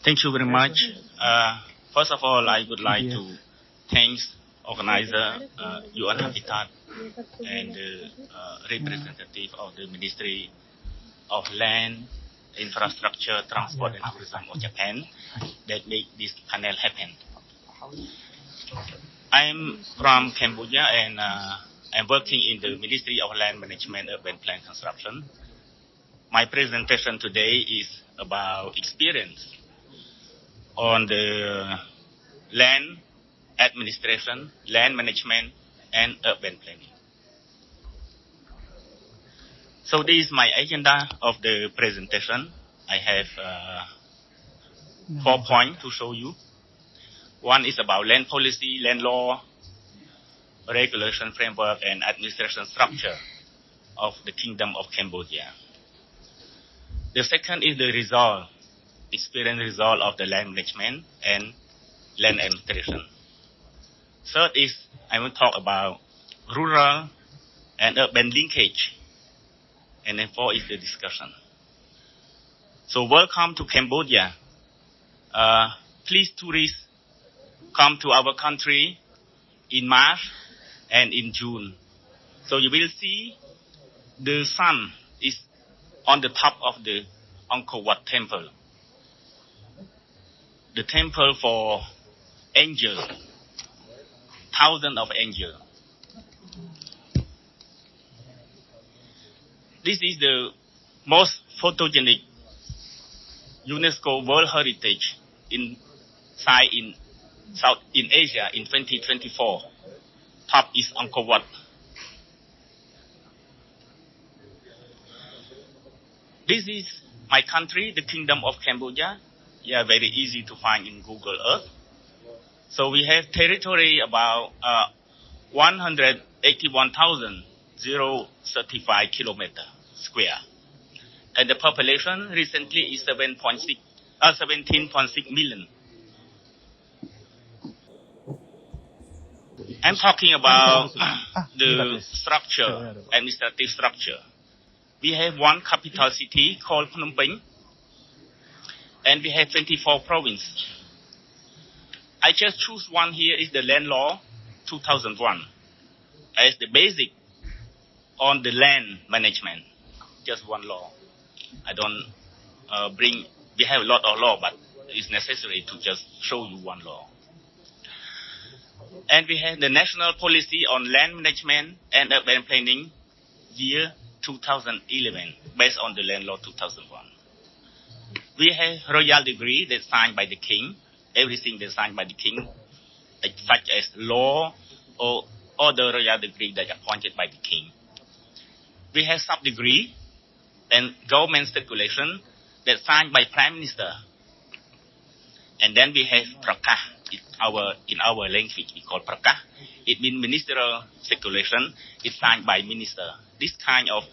Thank you very much. First of all, I would like to thank organizer UN Habitat and the representative of the Ministry of Land, Infrastructure, Transport and Tourism of Japan that make this panel happen. I'm from Cambodia and I'm working in the Ministry of Land Management, Urban Plan Construction. My presentation today is about experience on the land administration, land management, and urban planning. So this is my agenda of the presentation. I have 4 points to show you. One is about land policy, land law, regulation framework, and administration structure of the Kingdom of Cambodia. The second is the result, experience result of the land management and land administration. Third is I will talk about rural and urban linkage. And then four is the discussion. So welcome to Cambodia. Please tourists come to our country in March and in June. So you will see the sun is on the top of the Angkor Wat temple. The temple for angels, thousands of angels. This is the most photogenic UNESCO World Heritage site in Asia in 2024. Top is Angkor Wat. This is my country, the Kingdom of Cambodia. Yeah, very easy to find in Google Earth. So we have territory about 181,035 kilometers square. And the population recently is 17.6 million. I'm talking about the structure, administrative structure. We have one capital city called Phnom Penh, and we have 24 provinces. I just choose one here is the Land Law 2001 as the basic on the land management. Just one law. I don't we have a lot of law, but it's necessary to just show you one law. And we have the National Policy on Land Management and Urban Planning year 2011, based on the Land Law 2001. We have royal decree that's signed by the king, everything that's signed by the king, such as law or other royal decree that appointed by the king. We have sub-decree and government circulation that's signed by Prime Minister. And then we have prakah. In our language, we call prakah. It means ministerial circulation. It's signed by minister. This kind of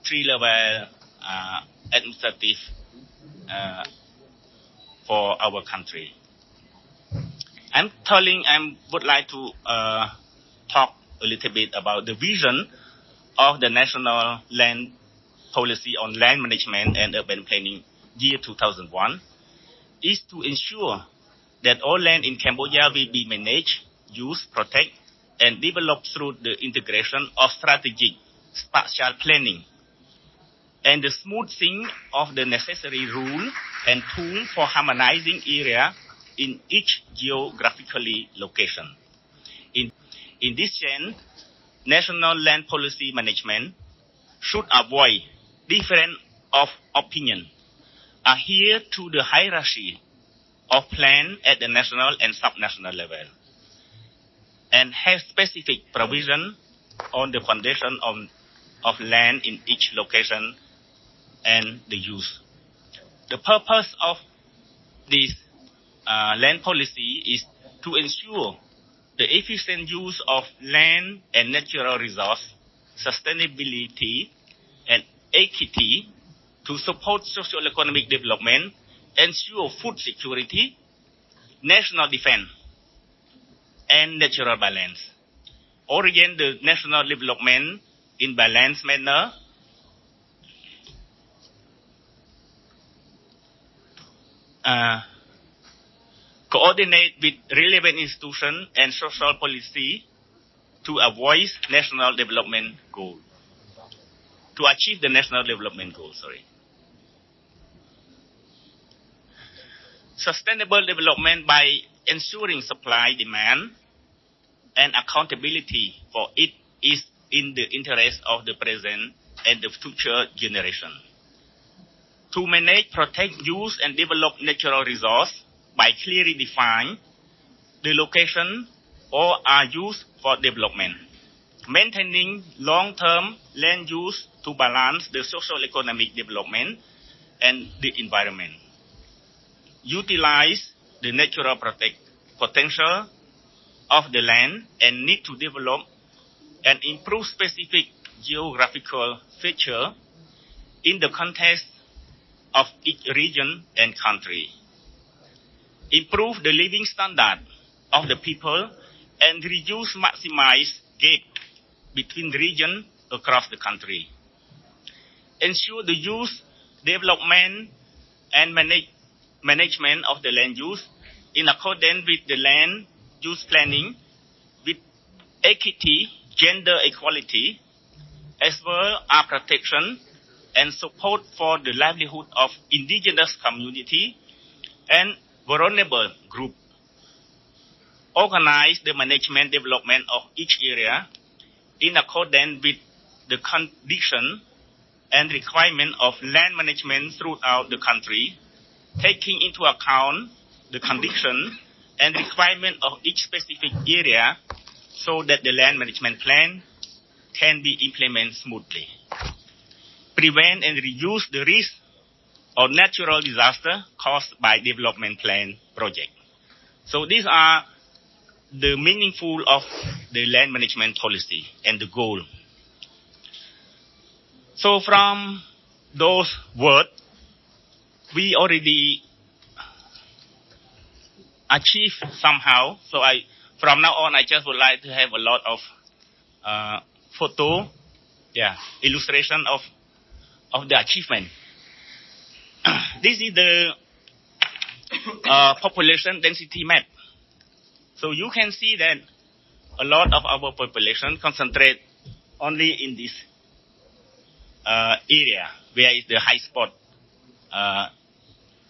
three-level administrative for our country. I would like to talk a little bit about the vision of the National Land Policy on Land Management and Urban Planning year 2001 is to ensure that all land in Cambodia will be managed, used, protected, and developed through the integration of strategic spatial planning and the smoothing of the necessary rule and tool for harmonizing area in each geographically location. In this chain, national land policy management should avoid difference of opinion, adhere to the hierarchy of plan at the national and subnational level, and have specific provision on the foundation of land in each location and the use. The purpose of this land policy is to ensure the efficient use of land and natural resource, sustainability and equity to support socio-economic development, ensure food security, national defense, and natural balance. Orient the national development in balanced manner coordinate with relevant institutions and social policy to avoid national development goal. To achieve the national development goal, Sustainable development by ensuring supply, demand, and accountability for it is in the interest of the present and the future generation. To manage, protect, use, and develop natural resources by clearly define the location or are used for development. Maintaining long-term land use to balance the social-economic development and the environment. Utilize the natural potential of the land and need to develop and improve specific geographical feature in the context of each region and country. Improve the living standard of the people and maximize gap between regions across the country. Ensure the use, development, and management of the land use in accordance with the land use planning with equity, gender equality, as well as protection and support for the livelihood of indigenous community and vulnerable group. Organize the management development of each area in accordance with the condition and requirement of land management throughout the country, taking into account the condition and requirement of each specific area so that the land management plan can be implemented smoothly. Prevent and reduce the risk of natural disaster caused by development plan project. So these are the meaningful of the land management policy and the goal. So from those words, we already achieved somehow. So from now on, I just would like to have a lot of illustration of the achievement. This is the population density map. So you can see that a lot of our population concentrate only in this area where is the high spot,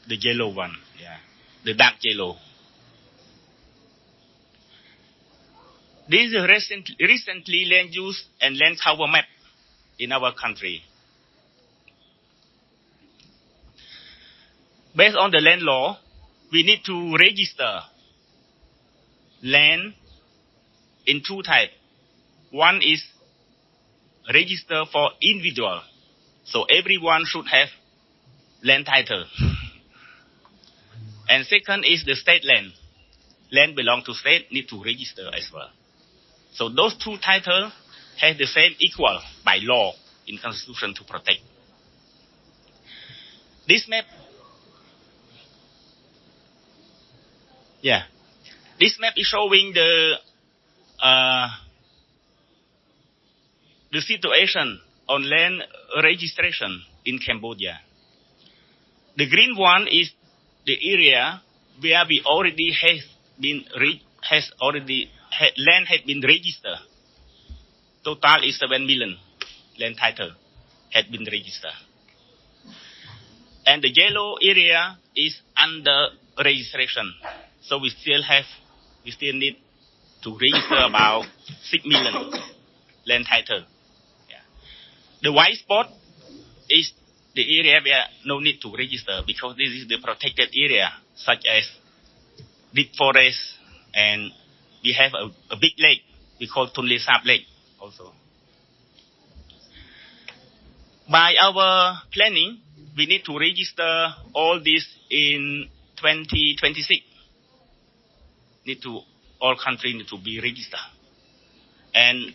the yellow one, the dark yellow. This is recently land use and land cover map in our country. Based on the land law, we need to register land in two types. One is register for individual. So everyone should have land title. And second is the state land. Land belong to state, need to register as well. So those two titles have the same equal by law in Constitution to protect. This map, this map is showing the situation on land registration in Cambodia. The green one is the area where we already land had been registered. Total is 7 million land title had been registered. And the yellow area is under registration. So we still need to register about 6 million land title. The white spot is the area where no need to register because this is the protected area, such as deep forest, and we have a big lake we call Tunle Sap Lake also. By our planning, we need to register all this in 2026. All countries need to be registered. And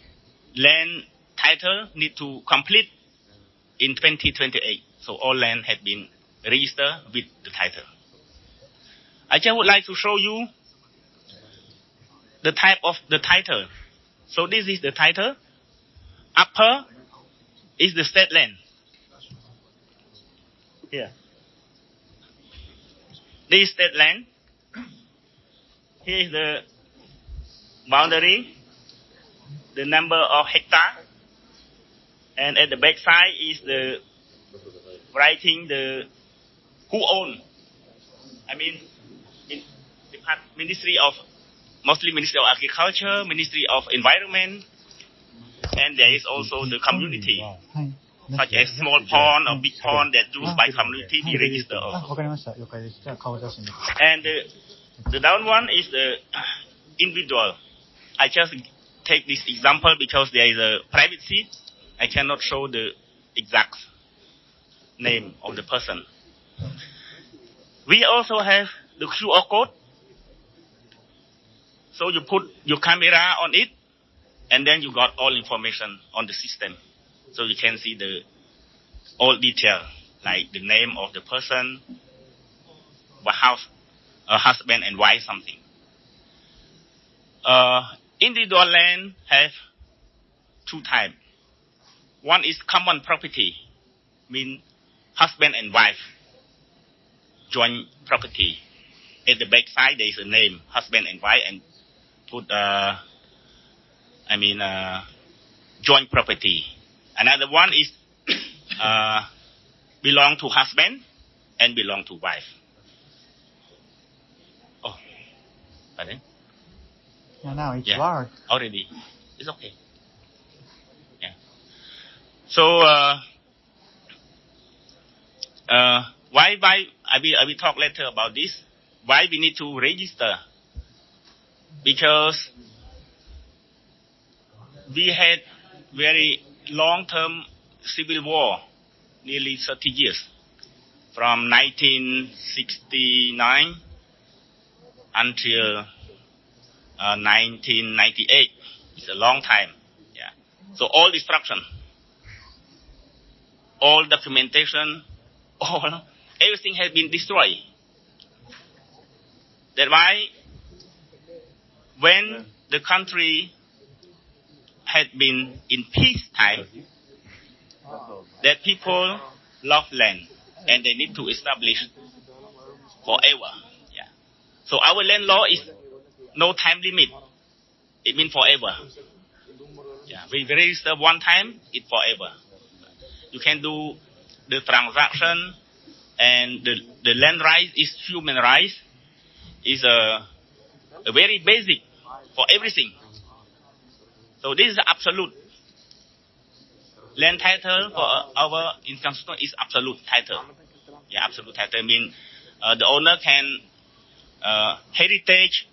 land title need to complete in 2028. So all land had been registered with the title. I just would like to show you the type of the title. So this is the title. Upper is the state land. Here. This is state land. Here is the boundary, the number of hectare, and at the back side is the writing the who own. I mean, in the Ministry of, mostly Ministry of Agriculture, Ministry of Environment, and there is also the community, such as small pond or big pond that used by community, we register also. And the down one is the individual. I just take this example because there is a privacy. I cannot show the exact name of the person. We also have the QR code. So you put your camera on it, and then you got all information on the system. So you can see the all detail, like the name of the person, what house, husband and wife, something. Individual land have two types. One is common property, mean husband and wife, joint property. At the back side, there is a name, husband and wife, and put, joint property. Another one is belong to husband and belong to wife. Oh, pardon? Yeah, now it's large. Already. It's okay. Yeah. So, why I will talk later about this. Why we need to register? Because we had very long-term civil war, nearly 30 years, from 1969 until 1998. It's a long time. Yeah. So all destruction, all documentation, everything has been destroyed. That's why when the country had been in peace time, that people love land and they need to establish forever. Yeah. So our land law is no time limit. It means forever. Yeah. We register one time, it's forever. You can do the transaction, and the land right is human rights. Is a very basic for everything. So this is absolute. Land title for our constitution is absolute title. Yeah, absolute title means the owner can heritage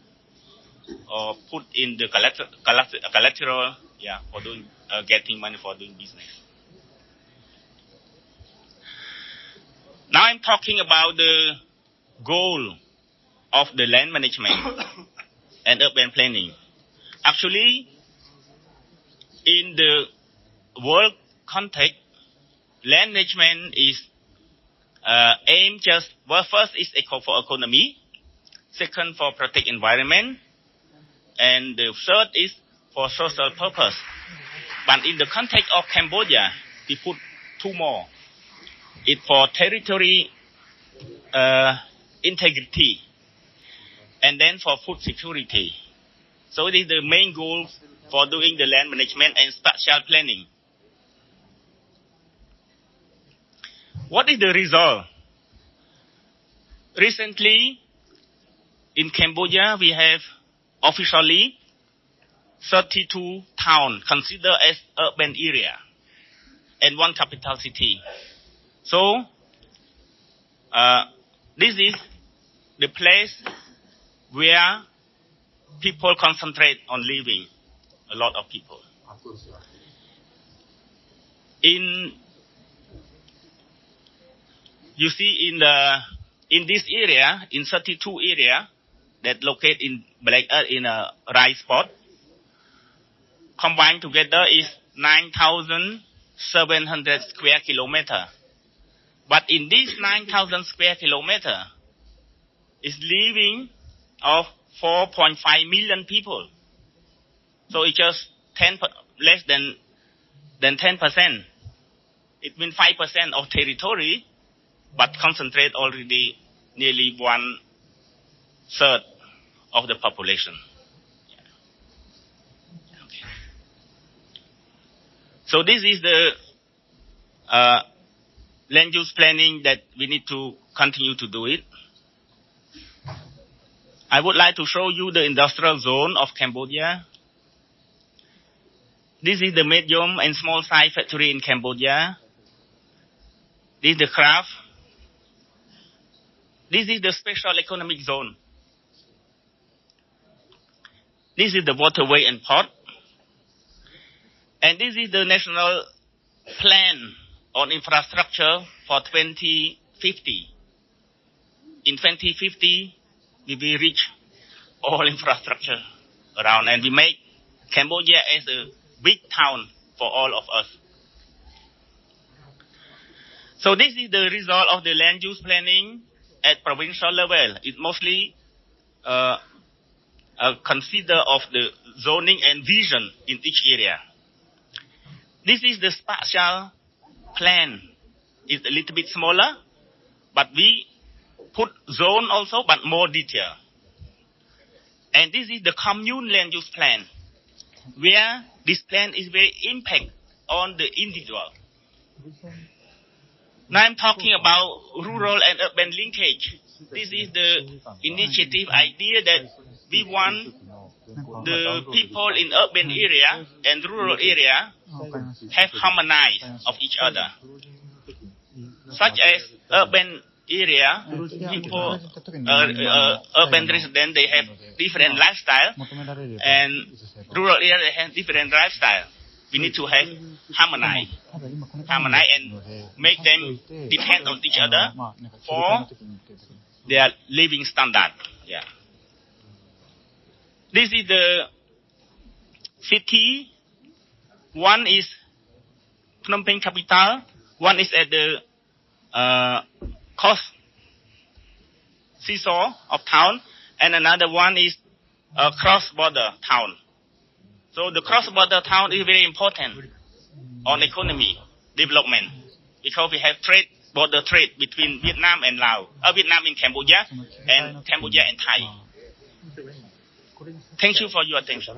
or put in the collateral, for doing getting money for doing business. Now I'm talking about the goal of the land management and urban planning. Actually, in the world context, land management is aimed first is for economy, second for protect environment, and the third is for social purpose. But in the context of Cambodia, we put two more. It's for territory integrity, and then for food security. So it is the main goal for doing the land management and spatial planning. What is the result? Recently, in Cambodia, we have officially 32 towns considered as urban area and one capital city. So, this is the place where people concentrate on living, a lot of people. You see in this area, in 32 area that locate in black in a right spot, combined together is 9,700 square kilometer. But in this 9,000 square kilometer is living of 4.5 million people. So it's just less than 10%. It means 5% of territory, but concentrate already nearly 1/3 of the population. Okay. So this is the land use planning that we need to continue to do it. I would like to show you the industrial zone of Cambodia. This is the medium and small size factory in Cambodia. This is the craft. This is the special economic zone. This is the waterway and port. And this is the national plan on infrastructure for 2050. In 2050, we will reach all infrastructure around, and we make Cambodia as a big town for all of us. So this is the result of the land use planning at provincial level. It mostly consider of the zoning and vision in each area. This is the spatial plan. It's a little bit smaller, but we put zone also, but more detail. And this is the commune land use plan, where this plan is very impact on the individual. Now I'm talking about rural and urban linkage. This is the initiative idea that we want the people in urban area and rural area have harmonize of each other. Such as urban area, people, urban residents, they have different lifestyle, and rural area, they have different lifestyle. We need to have harmonize and make them depend on each other for their living standard. Yeah. This is the city. One is Phnom Penh capital. One is at the coast seesaw of town, and another one is a cross-border town. So the cross-border town is very important on economy development, because we have border trade between Vietnam and Laos, Vietnam and Cambodia, and Cambodia and Thai. Thank you for your attention.